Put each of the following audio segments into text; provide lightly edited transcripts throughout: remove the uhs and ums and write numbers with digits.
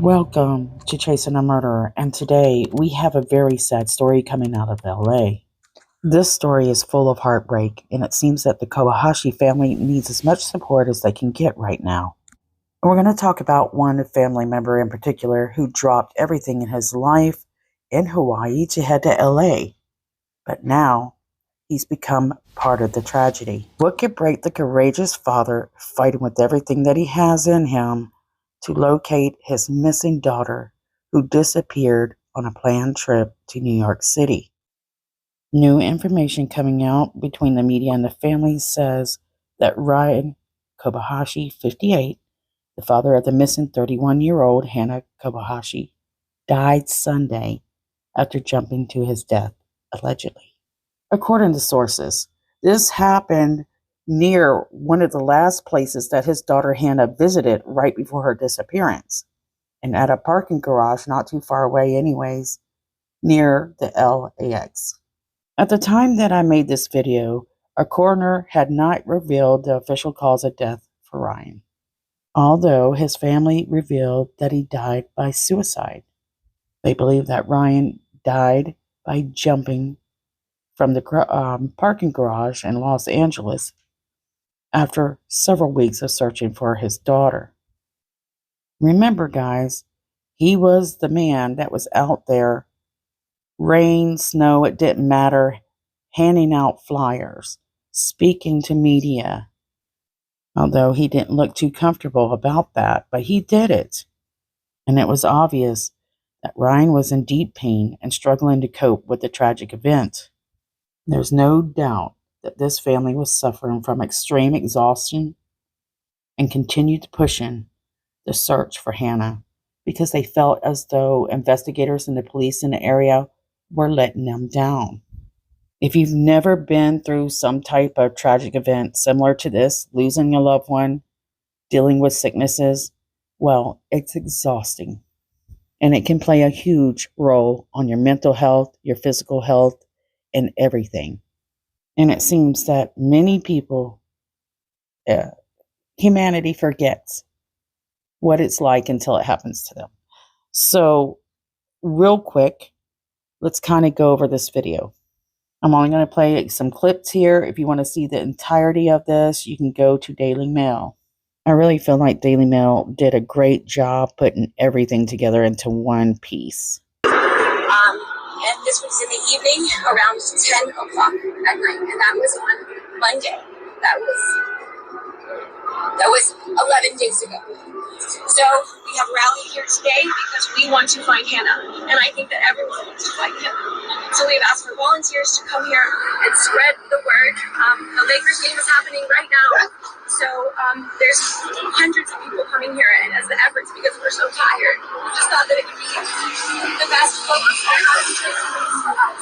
Welcome to Chasing a Murderer, and today we have a very sad story coming out of LA. This story is full of heartbreak, and it seems that the Kobayashi family needs as much support as they can get right now. We're going to talk about one family member in particular who dropped everything in his life in Hawaii to head to LA, but now he's become part of the tragedy. What could break the courageous father fighting with everything that he has in him to locate his missing daughter who disappeared on a planned trip to New York City? New information coming out between the media and the family says that Ryan Kobayashi, 58, the father of the missing 31-year-old Hana Kobayashi, died Sunday after jumping to his death, allegedly. According to sources, this happened near one of the last places that his daughter Hannah visited right before her disappearance, and at a parking garage not too far away anyways, near the LAX. At the time that I made this video, a coroner had not revealed the official cause of death for Ryan, although his family revealed that he died by suicide. They believe that Ryan died by jumping from the parking garage in Los Angeles after several weeks of searching for his daughter. Remember, guys, he was the man that was out there, rain, snow, it didn't matter, handing out flyers, speaking to media. Although he didn't look too comfortable about that, but he did it. And it was obvious that Ryan was in deep pain and struggling to cope with the tragic event. There's no doubt that this family was suffering from extreme exhaustion and continued pushing the search for Hannah because they felt as though investigators and the police in the area were letting them down. If you've never been through some type of tragic event similar to this, losing a loved one, dealing with sicknesses, well, it's exhausting. And it can play a huge role on your mental health, your physical health, and everything. And it seems that many people, humanity forgets what it's like until it happens to them. So, real quick, let's kind of go over this video. I'm only going to play some clips here. If you want to see the entirety of this, you can go to Daily Mail. I really feel like Daily Mail did a great job putting everything together into one piece. And this was in the evening around 10 o'clock at night, and that was on Monday. That was 11 days ago. So we have rallied here today because we want to find Hannah, and I think that everyone wants to find Hannah. So we've asked for volunteers to come here and spread the word. The Lakers game is happening right now, so there's hundreds of people coming here as the efforts because we're so tired. We just thought that it would be the best focus on us for us.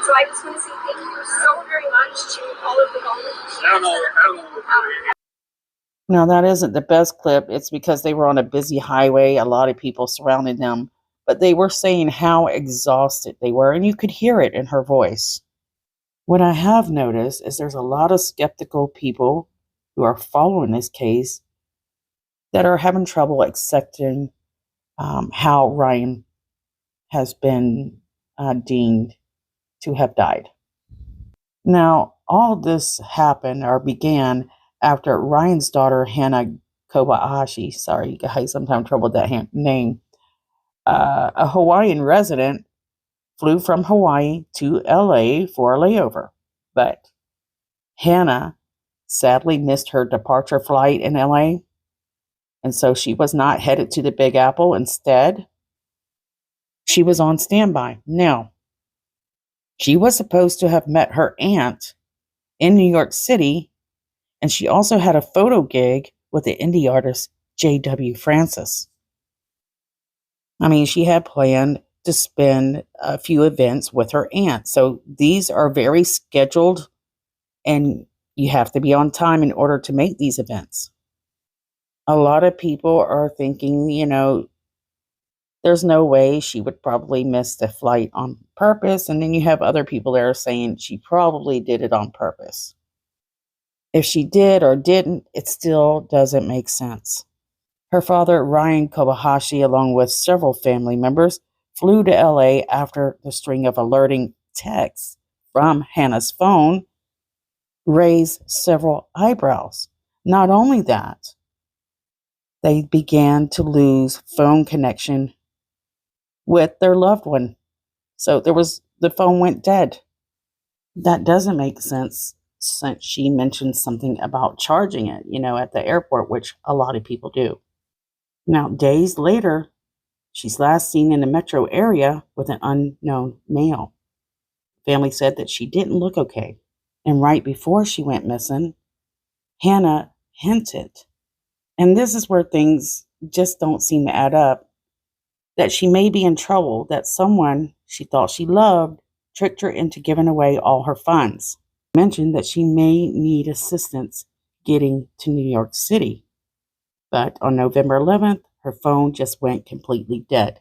So I just want to say thank you so very much to all of the volunteers. Now, that isn't the best clip. It's because they were on a busy highway, a lot of people surrounded them, but they were saying how exhausted they were, and you could hear it in her voice. What I have noticed is there's a lot of skeptical people who are following this case that are having trouble accepting how Ryan has been deemed to have died. Now, all this happened or began after Ryan's daughter, Hana Kobayashi, sorry guys, I'm having trouble with that name, a Hawaiian resident, flew from Hawaii to LA for a layover. But Hannah sadly missed her departure flight in LA, and so she was not headed to the Big Apple. Instead, she was on standby. Now, she was supposed to have met her aunt in New York City, and she also had a photo gig with the indie artist J.W. Francis. I mean, she had planned to spend a few events with her aunt. So these are very scheduled, and you have to be on time in order to make these events. A lot of people are thinking, there's no way she would probably miss the flight on purpose. And then you have other people that are saying she probably did it on purpose. If she did or didn't, it still doesn't make sense. Her father, Ryan Kobayashi, along with several family members, flew to LA after the string of alerting texts from Hannah's phone raised several eyebrows. Not only that, they began to lose phone connection with their loved one. So the phone went dead. That doesn't make sense since she mentioned something about charging it, at the airport, which a lot of people do. Now, days later, she's last seen in the metro area with an unknown male. Family said that she didn't look okay. And right before she went missing, Hannah hinted, and this is where things just don't seem to add up, that she may be in trouble, that someone she thought she loved tricked her into giving away all her funds. Mentioned that she may need assistance getting to New York City. But on November 11th, her phone just went completely dead.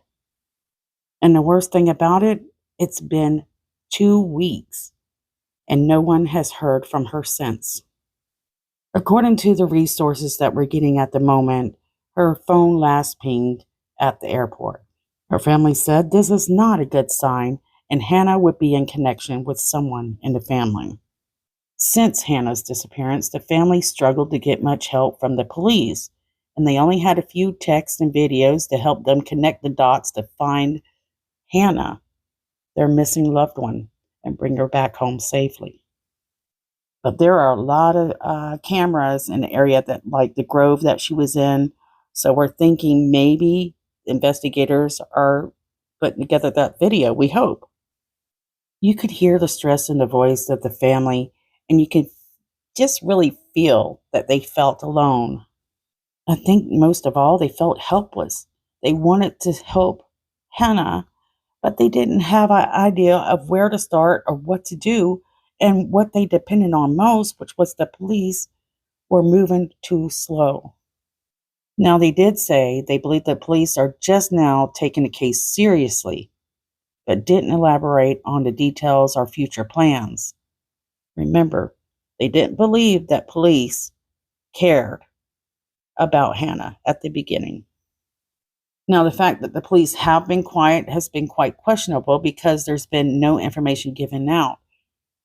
And the worst thing about it, it's been 2 weeks and no one has heard from her since. According to the resources that we're getting at the moment, her phone last pinged at the airport. Her family said this is not a good sign and Hannah would be in connection with someone in the family. Since Hannah's disappearance, the family struggled to get much help from the police, and they only had a few texts and videos to help them connect the dots to find Hannah, their missing loved one, and bring her back home safely. But there are a lot of cameras in the area that, like the grove that she was in, so we're thinking maybe investigators are putting together that video. We hope. You could hear the stress in the voice of the family, and you could just really feel that they felt alone. I think most of all, they felt helpless. They wanted to help Hannah, but they didn't have an idea of where to start or what to do, and what they depended on most, which was the police, were moving too slow. Now, they did say they believe the police are just now taking the case seriously, but didn't elaborate on the details or future plans. Remember, they didn't believe that police cared about Hannah at the beginning. Now, the fact that the police have been quiet has been quite questionable because there's been no information given out.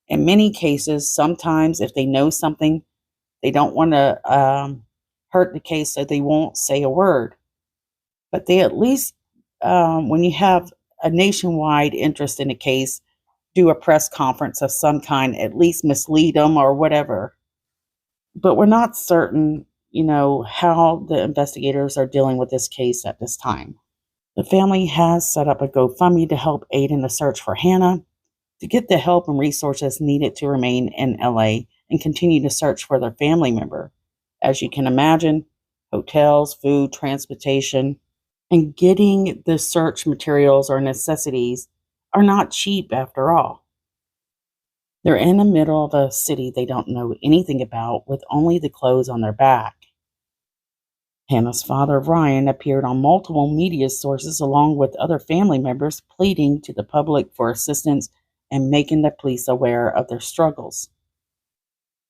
In many cases, sometimes if they know something, they don't want to hurt the case, so they won't say a word. But they at least, when you have a nationwide interest in a case, do a press conference of some kind, at least mislead them or whatever. But we're not certain, how the investigators are dealing with this case at this time. The family has set up a GoFundMe to help aid in the search for Hannah, to get the help and resources needed to remain in LA and continue to search for their family member. As you can imagine, hotels, food, transportation, and getting the search materials or necessities are not cheap after all. They're in the middle of a city they don't know anything about with only the clothes on their back. Hannah's father, Ryan, appeared on multiple media sources along with other family members pleading to the public for assistance and making the police aware of their struggles.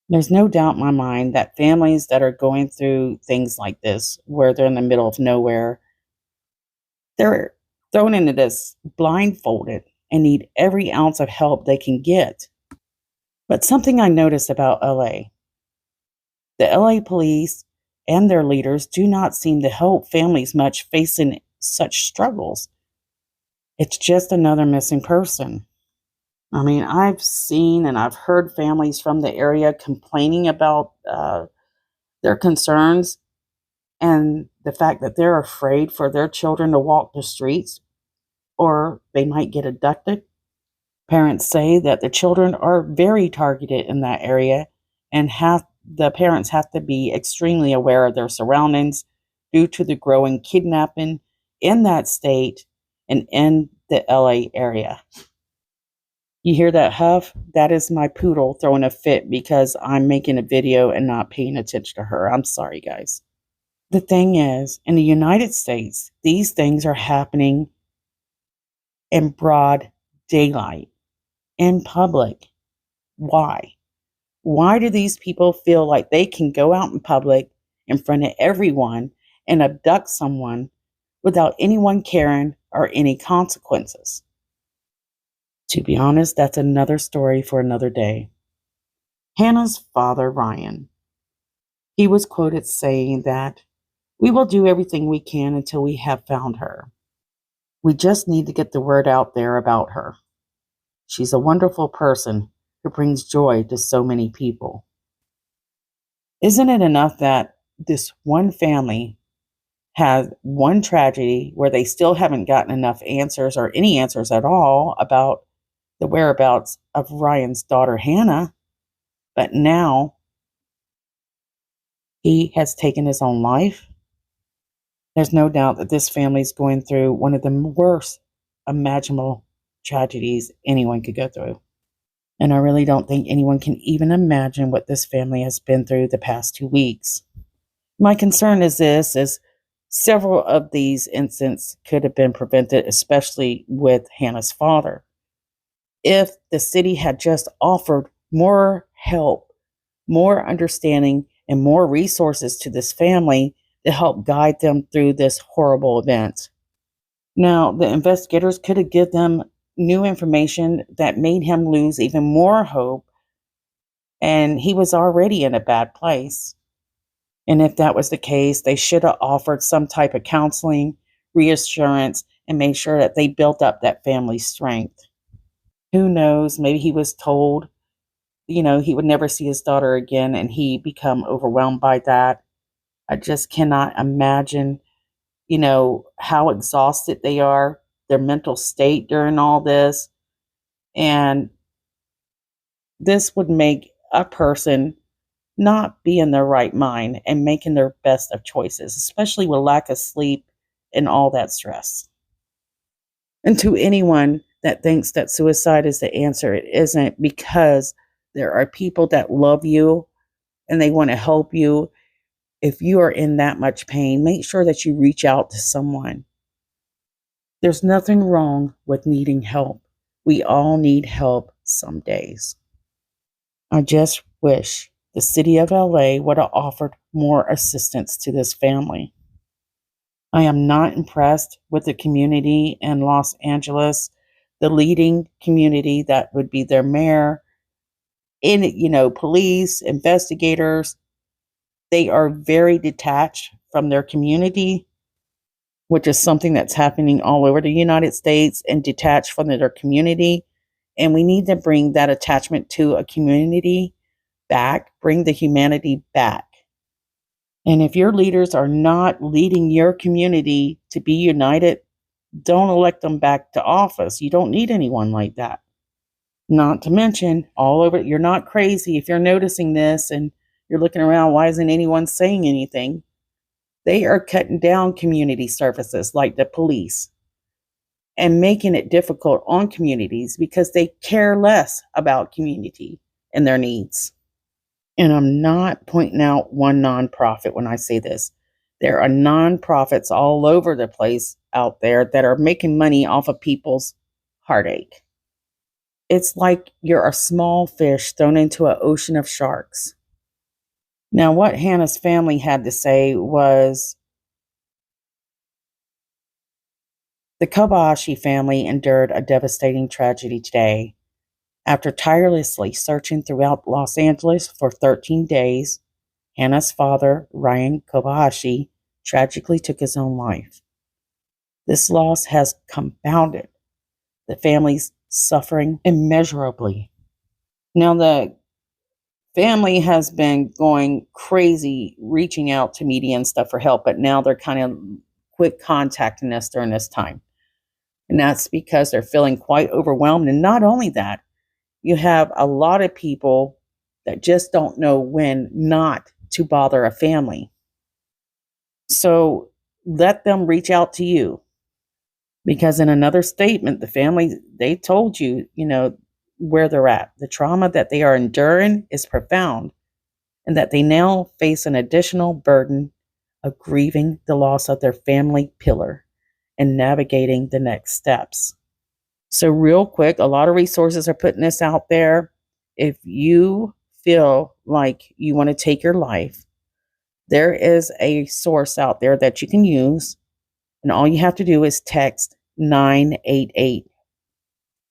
There's no doubt in my mind that families that are going through things like this, where they're in the middle of nowhere, they're thrown into this blindfolded and need every ounce of help they can get. But something I noticed about LA, the LA police and their leaders do not seem to help families much facing such struggles. It's just another missing person. I mean, I've seen and I've heard families from the area complaining about their concerns and the fact that they're afraid for their children to walk the streets or they might get abducted. Parents say that the children are very targeted in that area and the parents have to be extremely aware of their surroundings due to the growing kidnapping in that state and in the LA area. You hear that huff? That is my poodle throwing a fit because I'm making a video and not paying attention to her. I'm sorry, guys. The thing is, in the United States, these things are happening in broad daylight, in public. Why? Why do these people feel like they can go out in public in front of everyone and abduct someone without anyone caring or any consequences. To be honest, that's another story for another day. Hannah's father, Ryan, he was quoted saying that we will do everything we can until we have found her. We just need to get the word out there about her. She's a wonderful person who brings joy to so many people. Isn't it enough that this one family had one tragedy where they still haven't gotten enough answers or any answers at all about the whereabouts of Ryan's daughter, Hannah, but now he has taken his own life? There's no doubt that this family is going through one of the worst imaginable tragedies anyone could go through. And I really don't think anyone can even imagine what this family has been through the past 2 weeks. My concern is this, is several of these incidents could have been prevented, especially with Hannah's father. If the city had just offered more help, more understanding, and more resources to this family to help guide them through this horrible event. Now, the investigators could have given them new information that made him lose even more hope, and he was already in a bad place. And if that was the case, they should have offered some type of counseling, reassurance, and made sure that they built up that family's strength. Who knows? Maybe he was told, he would never see his daughter again, and he become overwhelmed by that. I just cannot imagine, how exhausted they are, their mental state during all this. And this would make a person not be in their right mind and making their best of choices, especially with lack of sleep and all that stress. And to anyone that thinks that suicide is the answer, it isn't, because there are people that love you and they want to help you. If you are in that much pain, make sure that you reach out to someone. There's nothing wrong with needing help. We all need help some days. I just wish the city of LA would have offered more assistance to this family. I am not impressed with the community in Los Angeles, the leading community that would be their mayor, police, investigators. They are very detached from their community, which is something that's happening all over the United States, and detached from their community. And we need to bring that attachment to a community back, bring the humanity back. And if your leaders are not leading your community to be united, don't elect them back to office. You don't need anyone like that. Not to mention, all over, you're not crazy if you're noticing this and you're looking around, why isn't anyone saying anything? They are cutting down community services like the police and making it difficult on communities because they care less about community and their needs. And I'm not pointing out one nonprofit when I say this. There are nonprofits all over the place out there that are making money off of people's heartache. It's like you're a small fish thrown into an ocean of sharks. Now, what Hannah's family had to say was, the Kobayashi family endured a devastating tragedy today. After tirelessly searching throughout Los Angeles for 13 days, Hannah's father, Ryan Kobayashi, tragically took his own life. This loss has compounded the family's suffering immeasurably. Now, the family has been going crazy, reaching out to media and stuff for help, but now they're kind of quit contacting us during this time. And that's because they're feeling quite overwhelmed. And not only that, you have a lot of people that just don't know when not to bother a family. So let them reach out to you. Because in another statement, the family, they told you, where they're at. The trauma that they are enduring is profound, and that they now face an additional burden of grieving the loss of their family pillar and navigating the next steps. So real quick, a lot of resources are putting this out there. If you feel like you want to take your life, There is a source out there that you can use, and all you have to do is text 988.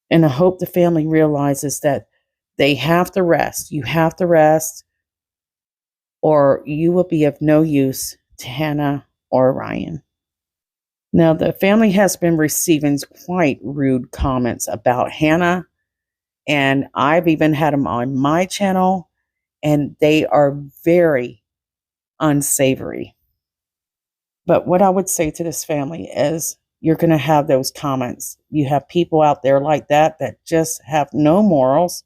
And I hope the family realizes that they have to rest. You have to rest, or you will be of no use to Hannah or Ryan. Now, the family has been receiving quite rude comments about Hannah, and I've even had them on my channel, and they are very unsavory. But what I would say to this family is you're going to have those comments. You have people out there like that just have no morals,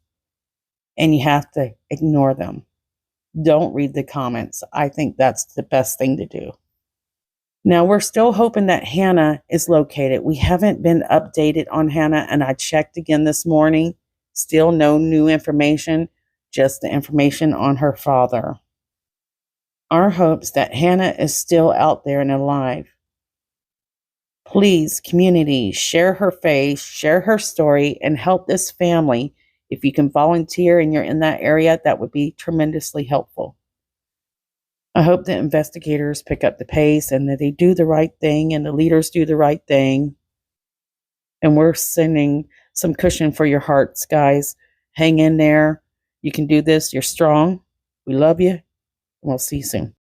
and you have to ignore them. Don't read the comments. I think that's the best thing to do. Now, we're still hoping that Hannah is located. We haven't been updated on Hannah, and I checked again this morning. Still no new information, just the information on her father. Our hopes that Hannah is still out there and alive. Please, community, share her face, share her story, and help this family. If you can volunteer and you're in that area, that would be tremendously helpful. I hope the investigators pick up the pace and that they do the right thing and the leaders do the right thing. And we're sending some cushion for your hearts, guys. Hang in there. You can do this. You're strong. We love you. And we'll see you soon.